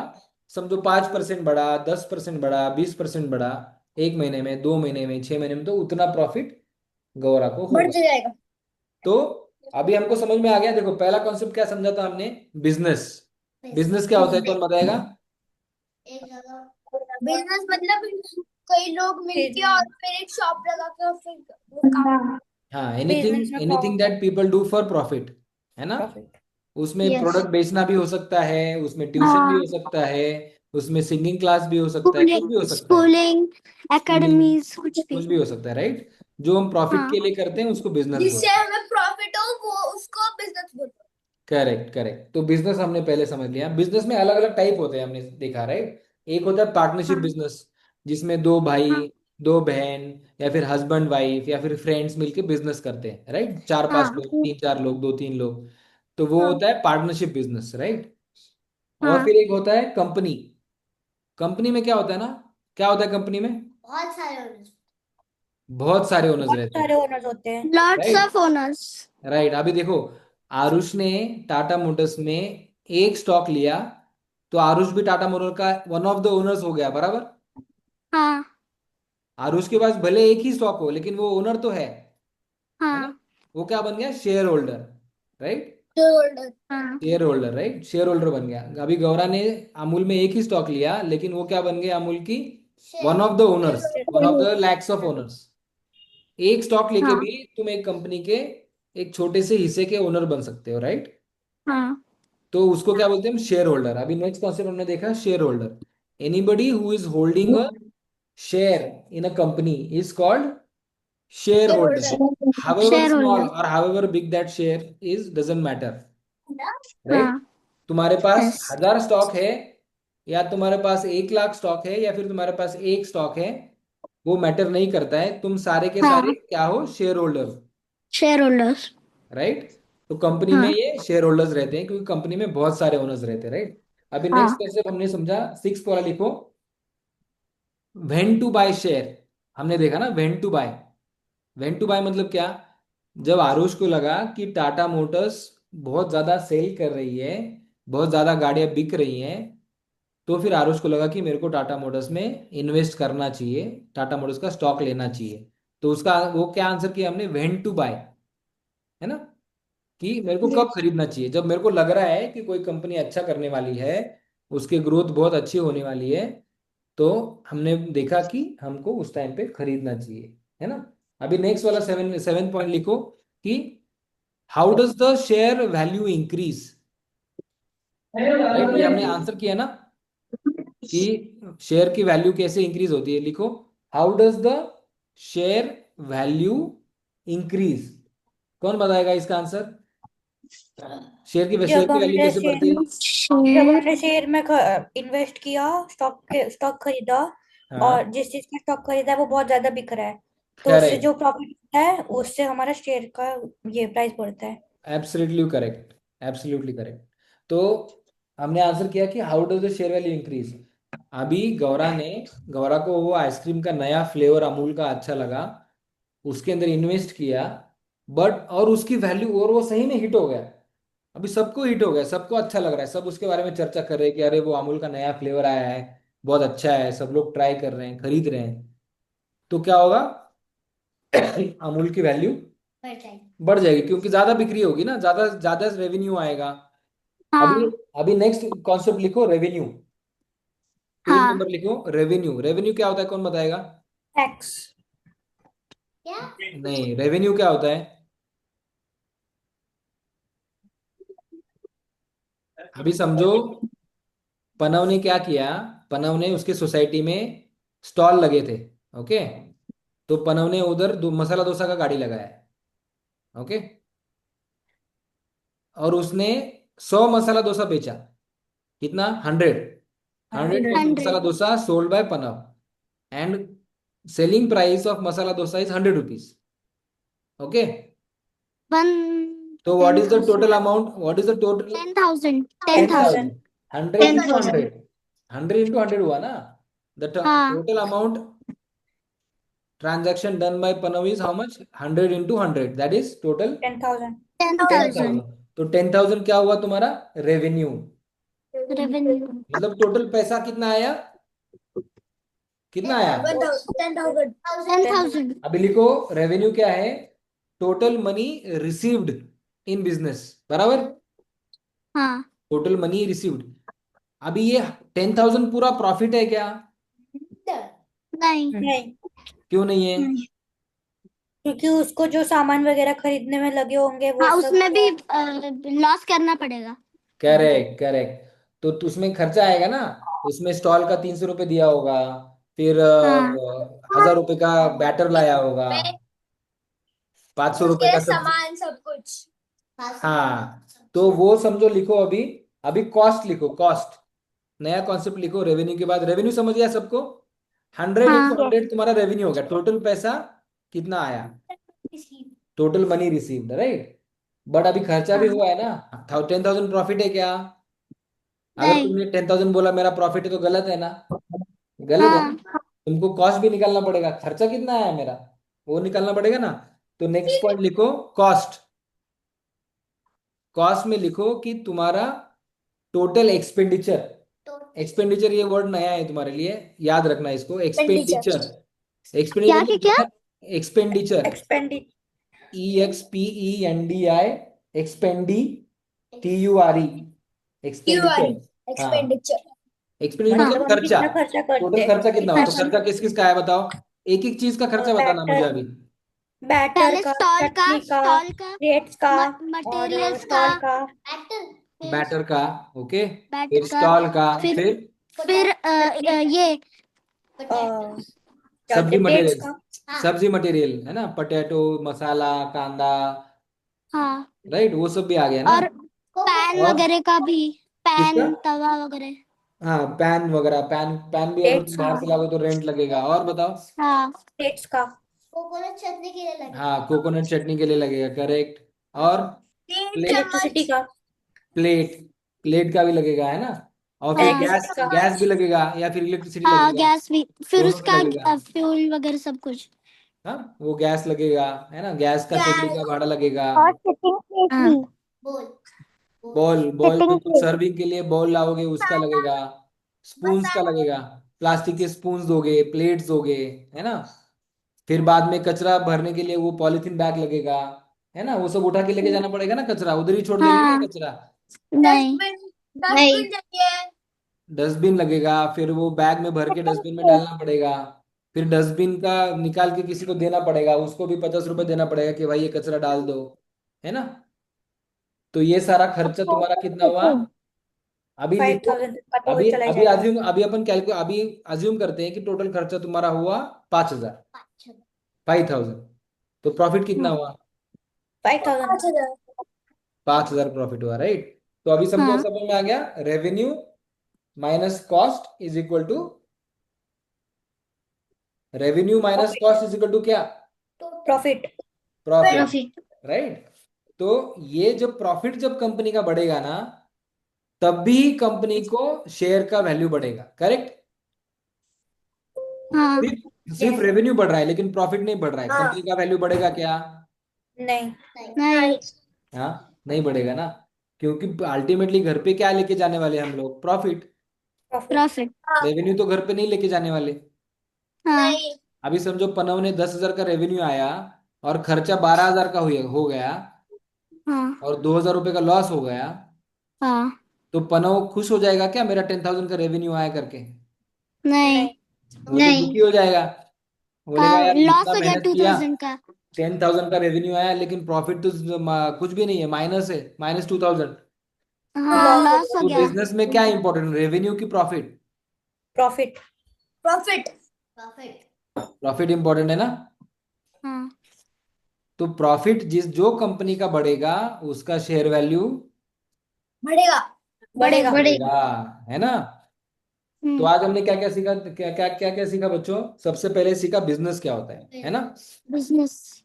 समझो 5% बढ़ा, 10% बढ़ा, 20% बढ़ा, एक महीने में, 2 महीने में, 6 महीने में, तो उतना प्रॉफिट गौरा को बढ़ होगा। जाएगा। तो अभी हमको समझ में आ गया, देखो पहला कॉन्सेप्ट क्या समझा था हमने, बिजनेस। बिजनेस क्या होता है कौन बताएगा। बिजनेस मतलब कई लोग मिलके और फिर एक शॉप लगा के फिर वो काम। हाँ, बिजनेस एनीथिंग में anything that people do for profit, है ना। प्रॉफिट। उसमें यस। प्रोडक्ट बेचना भी हो सकता है, उसमें ट्यूशन भी हाँ। हो सकता है, उसमें सिंगिंग क्लास भी हो सकता है, कुछ भी हो स्कूलिंग सकता है, स्कूलिंग स्कूलिंग, एकेडमीज कुछ भी। कुछ भी हो सकता है, राइट। जो हम प्रॉफिट हाँ के लिए करते हैं उसको बिजनेस जिससे बोलते हैं। हमें प्रॉफिट हो वो उसको बिजनेस बोलते करेक्ट, करेक्ट। तो बिजनेस हमने पहले समझ लिया, बिजनेस में अलग अलग टाइप होते हैं हमने देखा, राइट। एक होता है पार्टनरशिप हाँ बिजनेस, जिसमें दो भाई, हाँ दो बहन, या फिर हस्बैंड वाइफ, या फिर फ्रेंड्स मिलके बिजनेस करते हैं, राइट, चार पांच हाँ लोग, तीन चार लोग, दो तीन लोग। तो वो हाँ होता है पार्टनरशिप बिजनेस, राइट। और हाँ। फिर एक होता है कंपनी। कंपनी में क्या होता है ना, क्या होता है कंपनी में, बहुत सारे ओनर्स बहुत रहते हैं, सारे ओनर्स होते हैं। Right, lots of owners. Right. अभी देखो, आरुष ने टाटा मोटर्स में एक स्टॉक लिया, तो आरुष भी टाटा मोटर का वन ऑफ द ओनर्स हो गया, बराबर। हाँ आरुष के पास भले एक ही स्टॉक हो, लेकिन वो ओनर तो है ना। हाँ वो क्या बन गया, शेयर होल्डर, राइट। हाँ share holder, right, share holder बन गया। अभी गौरा ने अमूल में एक ही स्टॉक लिया, लेकिन वो क्या बन गया, अमूल की one of the owners, one of the lakhs of owners. एक स्टॉक लेके हाँ भी तुम एक कंपनी के एक छोटे से हिस्से के ओनर बन सकते हो, राइट। हाँ तो उसको क्या बोलते हैं हम, शेयर होल्डर। अभी नेक्स्ट कॉन्सेप्ट हमने देखा, share holder. Anybody who is holding a share in a company is called share holder. However share small holder. और however big that share is, doesn't matter, right. हाँ तुम्हारे पास yes 1000 stock है, या तुम्हारे पास 1 lakh stock है, या फिर तुम्हारे पास एक स्टॉक है, वो मैटर नहीं करता है। तुम सारे के सारे हाँ क्या हो, शेयर होल्डर हो, शेयर होल्डर्स। राइट। तो कंपनी में हाँ ये शेयर होल्डर्स रहते हैं, क्योंकि कंपनी में बहुत सारे ओनर्स रहते हैं, राइट। अभी नेक्स्ट हाँ कॉन्सेप्ट हमने समझा, सिक्स वाला लिखो, व्हेन टू बाय शेयर। हमने देखा ना when to buy. When to buy मतलब क्या, जब आरुष को लगा कि टाटा मोटर्स बहुत ज्यादा सेल कर रही है, बहुत ज्यादा गाड़ियां बिक रही हैं, तो फिर आरुष को लगा कि मेरे को टाटा मोटर्स में इन्वेस्ट करना चाहिए, टाटा मोटर्स का स्टॉक लेना चाहिए। तो उसका वो क्या आंसर किया हमने, व्हेन टू बाय, है ना। कि मेरे को कब यस खरीदना चाहिए, जब मेरे को लग रहा है कि कोई कंपनी अच्छा करने वाली है, उसकी ग्रोथ बहुत अच्छी होने वाली है, तो हमने देखा कि हमको उस टाइम पे खरीदना चाहिए, है ना। अभी नेक्स्ट वाला सेवन पॉइंट लिखो कि how does the share value increase, right. ये हमने आंसर किया ना कि शेयर की वैल्यू कैसे इंक्रीज होती है। लिखो, how does the share value increase. कौन बताएगा इसका आंसर, शेयर जब की वैल्यू हमने कैसे बढ़ती है। शेयर जब शेयर। हमने शेयर में इन्वेस्ट किया, स्टॉक खरीदा, हाँ, और जिस चीज का स्टॉक खरीदा है वो बहुत ज्यादा बिक रहा है, तो उससे करेक्ट, जो प्रॉफिट होता है उससे हमारा शेयर का ये प्राइस बढ़ता है। Absolutely correct, absolutely correct. तो हमने आंसर किया कि how does the share value increase. अभी गौरा को वो आइसक्रीम का नया फ्लेवर अमूल का अच्छा लगा, उसके अंदर इन्वेस्ट किया, बट और उसकी वैल्यू, और वो सही में हिट हो गया। अभी सबको हिट हो गया, सबको अच्छा लग रहा है, सब उसके बारे में चर्चा कर रहे हैं कि अरे वो अमूल का नया फ्लेवर आया है, बहुत अच्छा है, सब लोग ट्राई कर रहे हैं, खरीद रहे हैं। तो क्या होगा, अमूल की वैल्यू बढ़ जाएगी, क्योंकि ज्यादा बिक्री होगी ना, ज्यादा ज्यादा रेवेन्यू आएगा। अभी हाँ अभी नेक्स्ट कॉन्सेप्ट लिखो, रेवेन्यू। पेज हाँ नंबर लिखो, रेवेन्यू। रेवेन्यू क्या होता है, कौन बताएगा। टैक्स। नहीं, रेवेन्यू क्या होता है। अभी समझो, पनव ने क्या किया, पनव ने उसके सोसाइटी में स्टॉल लगे थे, ओके। तो पनव ने उधर मसाला डोसा का गाड़ी लगाया है, ओके। और उसने 100 मसाला डोसा बेचा, कितना, 100। 100 मसाला 100 डोसा सोल्ड बाय पनव, and selling price of masala dosa is 100 rupees, okay. One तो what ten is the thousand total amount, what is the total, 10,000 ten 10,000 thousand 10,000। 100 ten into thousand 100, 100 into 100 हुआ ना। द हाँ total amount transaction done by Panav is how much, 100 into 100, that is total 10,000। 10,000 10,000। तो 10,000 क्या हुआ तुम्हारा, revenue. Revenue. मतलब total पैसा कितना आया, कितना आया। 10,000 10,000 अभी लिखो, रेवेन्यू क्या है, total money received in business, बराबर। हाँ टोटल मनी रिसीव्ड। अभी ये 10,000 पूरा प्रॉफिट है क्या, नहीं नहीं, क्यों नहीं है। नहीं। क्योंकि उसको जो सामान वगैरह खरीदने में लगे होंगे वो हाँ सब उसमें भी लॉस करना पड़ेगा। Correct, correct. तो उसमें खर्चा आएगा ना, उसमें स्टॉल का 300 रुपये दिया होगा, फिर हाँ 1,000 रुपये का बैटर लाया होगा, 500 रुपये उसके का लिए सब्जी। सामान सब कुछ। हाँ, तो वो समझो, लिखो अभी। अभी कॉस्ट लिखो, कॉस्ट, नया कॉन्सेप्ट लिखो रेवेन्यू के बाद। रेवेन्यू समझ गया सबको, 100 into 100 यस। तुम्हारा रेवेन्यू होगा, टोटल पैसा कितना आया, total money received, right. But अभी खर्चा भी हाँ हुआ है ना। 10,000 प्रॉफिट है क्या, अगर नहीं तुमने 10,000 बोला मेरा प्रॉफिट है, तो गलत है ना, गलत है हाँ ना। तुमको कॉस्ट भी निकालना पड़ेगा, खर्चा कितना आया मेरा, वो निकालना पड़ेगा ना। तो नेक्स्ट पॉइंट लिखो, कॉस्ट। कॉस्ट में लिखो कि तुम्हारा टोटल एक्सपेंडिचर, एक्सपेंडिचर ये वर्ड नया है तुम्हारे लिए, याद रखना इसको। Expenditure. एक्सपेंडिचर, एक्सपेंडिचर क्या क्या? Expenditure, expenditure EXPENDI, एक्सपेंडी, TURE, expenditure. हाँ, Expenditure. एक्सपेंडिचर हाँ मतलब मतलब हम खर्चा। कितना खर्चा टोटल करते हैं, खर्चा कितना हुआ, तो कितना खर्चा किस किस का है बताओ, एक एक चीज का खर्चा बताना मुझे बैटर अभी। बैटर पहले का, स्टॉल का, चटनी का, स्टॉल का, रेट्स का और मटेरियल्स का, स्टॉल का, बैटर का, ओके, बैटर फिर का, स्टॉल का, फिर फिर ये क्या बोलते सब्जी हैं, प्लेट्स मटेरियल, का। सब्जी मटेरियल है ना, पटेटो, मसाला, कांदा, हाँ, राइट, वो सब भी आ गया ना। और पैन और वगैरह का भी, किसका? पैन तवा वगैरह। हाँ, पैन वगैरह, पैन पैन भी अगर तुम प्लेट्स बाहर का, से लाओगे तो रेंट लगेगा। और बताओ। हाँ, प्लेट्स का, कोकोनट चटनी के लिए लगे। हाँ, कोकोनट चटनी के लिए लगेगा, करेक्ट। और प्लेट, प्लेट, इलेक्ट्रिसिटी चम्मच। का, प्लेट, प्लेट का भी लगेगा है ना। और फिर हाँ, गैस, इलेक्ट्रिसिटी का, गैस भी लगेगा या फिर इलेक्ट्रिसिटी हाँ, लगेगा, गैस भी, फिर दोनों में लगेगा। उसका फ्यूल वगैरह सब कुछ। हाँ, वो गैस लगेगा है ना, गैस का सिगड़ी गैस। का भाड़ा लगेगा। और सिटिंग प्लेस हाँ, भी, बोल। बॉल, बॉल जो सिटिंग तुम प्लेस। सर्विंग के लिए बॉल लाओगे उसका मसाला। लगेगा। स्पून्स का मसाला। लगेगा, प्लास्टिक के स्पून्स दोगे, प्लेट्स दोगे, है ना। फिर बाद में कचरा भरने के लिए वो पॉलिथीन बैग लगेगा, है ना, वो सब उठा के लेके जाना पड़ेगा ना, कचरा उधर ही छोड़ देंगे क्या हाँ, कचरा। नहीं, डस्टबिन, डस्टबिन चाहिए। डस्टबिन लगेगा, फिर वो बैग में भर के डस्टबिन में डालना पड़ेगा। फिर डस्टबिन का निकाल के किसी को देना पड़ेगा, उसको भी 50 रुपए देना पड़ेगा कि भाई ये कचरा डाल दो, है ना। तो ये सारा खर्चा तुम्हारा कितना हुआ, अभी फाइव लिखो। थाउजेंड का तो अभी चला ही अभी जाएगा। अज्यूम अभी अपन कैलकुलेट अभी अज्यूम करते हैं कि टोटल खर्चा तुम्हारा हुआ 5,000, 5,000। तो प्रॉफिट कितना हाँ, हुआ? 5,000। 5,000। 5,000 प्रॉफिट हुआ, राइट। तो अभी समझो, हाँ, समझ में आ गया, revenue minus cost is equal to, revenue minus cost is equal to क्या? प्रॉफिट। Profit, profit. राइट। तो ये जब प्रॉफिट जब कंपनी का बढ़ेगा ना, तब भी कंपनी को शेयर का वैल्यू बढ़ेगा, करेक्ट। हाँ, सिर्फ सिर्फ रेवेन्यू बढ़ रहा है लेकिन प्रॉफिट नहीं बढ़ रहा है, हाँ। कंपनी का वैल्यू बढ़ेगा क्या? नहीं। नहीं, हाँ, नहीं बढ़ेगा ना, क्योंकि अल्टीमेटली घर पे क्या लेके जाने वाले हम लोग? प्रॉफिट। प्रॉफिट। प्रॉफिट। हाँ, रेवेन्यू तो घर पे नहीं लेके जाने वाले। हाँ, नहीं। अभी समझो पनव ने 10,000 का रेवेन्यू आया और खर्चा 12,000 का हो गया, हाँ, और 2,000 रुपये का लॉस हो गया, हाँ, तो पनव खुश हो जाएगा क्या मेरा 10,000 का रेवेन्यू आया करके? नहीं, नहीं। वो तो दुखी हो जाएगा, बोलेगा यार लॉस इतना हो गया मेहनत किया, 2000 का। 10,000 का रेवेन्यू आया लेकिन प्रॉफिट तो कुछ भी नहीं है, माइनस है, -2,000। हाँ, लॉस हो लॉस हो गया। तो गया। बिजनेस में क्या इंपॉर्टेंट, रेवेन्यू की profit? Profit. Profit. Profit profit important है ना। हाँ, तो प्रॉफिट जिस जो कंपनी का बढ़ेगा उसका शेयर वैल्यू बढ़ेगा। बढ़ेगा। बढ़ेगा, है ना। तो हम्म, आज हमने क्या क्या सीखा, क्या क्या क्या क्या सीखा बच्चों? सबसे पहले सीखा बिजनेस क्या होता है ना। Business.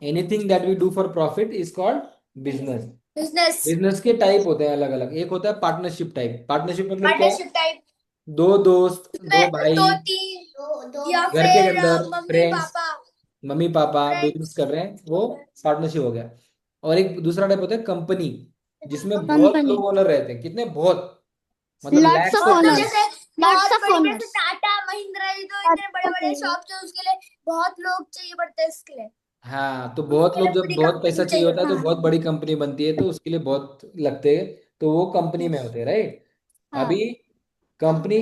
Anything that we do for profit is called business. Business. Business के टाइप होते हैं अलग अलग, एक होता है पार्टनरशिप टाइप। पार्टनरशिप मतलब क्या है? पार्टनरशिप टाइप दो दोस्त, दो में भाई, दो तीन या घर के फिर अंदर मम्मी फ्रेंड्स, पापा। Mummy papa business friends. कर रहे हैं, वो पार्टनरशिप हो गया। और एक दूसरा टाइप होता है कंपनी, जिसमें बहुत कंपनी। लोग ओनर रहते हैं, कितने, बहुत, मतलब लॉट्स लैक्स ऑफ ऑफ बहुत लोग लोग। ओनर्स। जैसे लॉट्स बहुत ऑफ बड़ी, जैसे ओनर्स। टाटा महिंद्रा, ये तो इतने बड़े बड़े शॉप्स है, उसके लिए बहुत लोग चाहिए पड़ते हैं इसके लिए। हाँ, तो बहुत उसके लिए लोग, जब बड़ी बहुत पैसा कंपनी चाहिए चाहिए होता है होती तो हाँ, बहुत बड़ी कंपनी बनती है, तो उसके लिए बहुत लगते हैं, तो वो कंपनी में होते हैं, राइट। हाँ, अभी कंपनी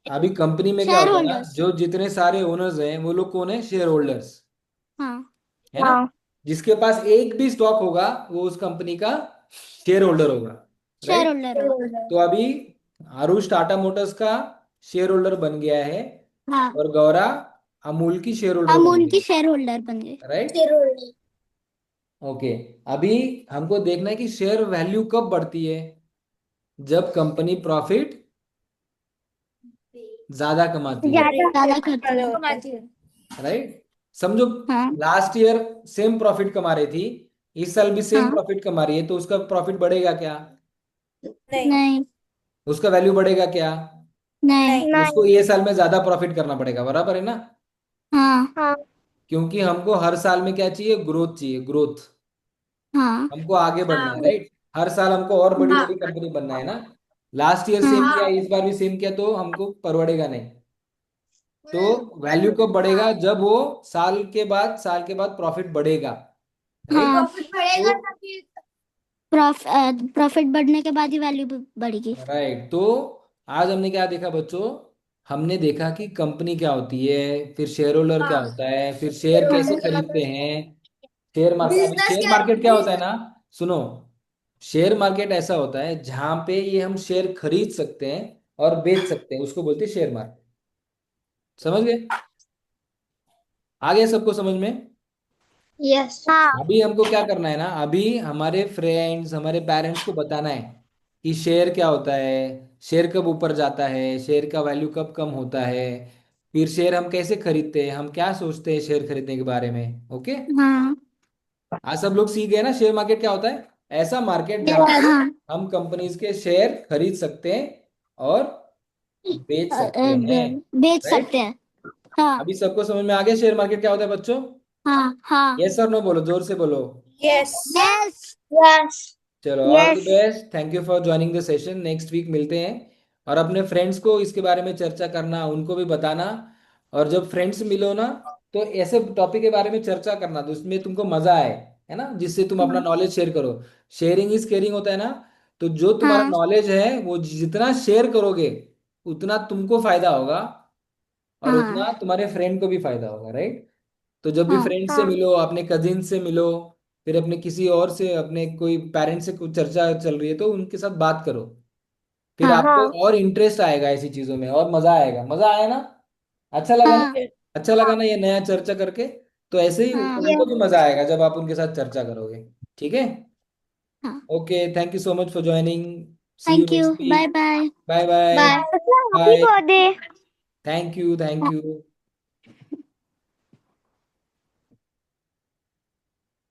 अभी कंपनी में क्या शेयर होता है ना, होल्डर्स। जो जितने सारे ओनर्स हैं वो लोग कौन है? शेयर होल्डर्स, हाँ, है ना। जिसके पास एक भी स्टॉक होगा वो उस कंपनी का शेयर होल्डर होगा, शेयर राइट। होल्डर हो। तो अभी आरुष टाटा मोटर्स का शेयर होल्डर बन गया है, हाँ, और गौरा अमूल की शेयर होल्डर हम बन उनकी गई, शेयर होल्डर बन गए। राइट। Share holder. ओके, अभी हमको देखना है कि शेयर वैल्यू कब बढ़ती है, जब कंपनी प्रॉफिट ज्यादा कमाती है, ज्यादा खर्च है। कमाती है। राइट। समझो हाँ, लास्ट ईयर सेम प्रॉफिट कमा रही थी, इस साल भी सेम हाँ, प्रॉफिट कमा रही है, तो उसका प्रॉफिट बढ़ेगा क्या? नहीं। नहीं, उसका वैल्यू बढ़ेगा क्या? नहीं, नहीं। उसको ये साल में ज्यादा प्रॉफिट करना पड़ेगा, बराबर है ना। हाँ, क्योंकि हमको हर साल में क्या चाहिए? ग्रोथ चाहिए, ग्रोथ। हाँ, हमको आगे बढ़ना है, हाँ। राइट। हर साल हमको और बड़ी हाँ बड़ी कंपनी बनना है ना। लास्ट ईयर सेम किया, हाँ इस बार भी सेम किया, तो हमको परवड़ेगा नहीं। तो वैल्यू हम्म, कब बढ़ेगा? हाँ जब वो साल के बाद प्रॉफिट बढ़ेगा, राइट? हाँ, प्रॉफिट बढ़ेगा तो तभी। प्रॉफिट बढ़ने के बाद ही वैल्यू बढ़ेगी। राइट, तो आज हमने क्या देखा बच्चों? हमने देखा कि कंपनी क्या होती है, फिर शेयर होल्डर क्या हाँ होता है, फिर शेयर कैसे खरीदते हैं, शेयर मार्केट। अभी बिजनेस शेयर के मार्केट क्या होता है ना, सुनो, शेयर मार्केट ऐसा होता है जहां पे ये हम शेयर खरीद सकते हैं और बेच सकते हैं, उसको बोलते हैं शेयर मार्केट। समझ गए? आ गया सबको समझ में? यस हाँ अभी हमको क्या करना है ना, अभी हमारे फ्रेंड्स, हमारे पेरेंट्स को बताना है कि शेयर क्या होता है, शेयर कब ऊपर जाता है, शेयर का वैल्यू कब कम होता है, फिर शेयर हम कैसे खरीदते हैं, हम क्या सोचते हैं शेयर खरीदने के बारे में। ओके, हाँ आज सब लोग सीख गए ना शेयर मार्केट क्या होता है? ऐसा मार्केट जहाँ पे हाँ, हम कंपनीज के शेयर खरीद सकते हैं और बेच सकते हैं, बेच राइट? सकते हैं। हाँ अभी सबको समझ में आ गया शेयर मार्केट क्या होता है बच्चों? हाँ हाँ। यस और नो बोलो, जोर से बोलो। यस। यस। यस चलो, all the yes best, thank you for joining the session, next week मिलते हैं। और अपने फ्रेंड्स को इसके बारे में चर्चा करना, उनको भी बताना। और जब फ्रेंड्स मिलो ना, तो ऐसे टॉपिक के बारे में चर्चा करना जिसमें तुमको मजा आए, है ना, जिससे तुम अपना नॉलेज शेयर करो। शेयरिंग इज केयरिंग होता है ना। तो जो तुम्हारा हाँ नॉलेज है वो जितना शेयर करोगे उतना तुमको फायदा होगा, और हाँ उतना तुम्हारे फ्रेंड को भी फायदा होगा, राइट? तो जब भी हाँ फ्रेंड से मिलो, अपने कजिन से मिलो, फिर अपने किसी और से, अपने कोई पेरेंट्स से कुछ चर्चा चल रही है तो उनके साथ बात करो। फिर हाँ आपको और इंटरेस्ट आएगा ऐसी चीजों में, और मजा आएगा। मजा आया ना? अच्छा लगा ना? हाँ अच्छा लगा ना ये नया चर्चा करके? तो ऐसे ही हाँ उनको भी मजा आएगा जब आप उनके साथ चर्चा करोगे। ठीक है? हाँ। Okay, thank you so much for joining. See you thank you, next bye week. Bye. Bye bye. Bye happy bye. Birthday thank you, thank you.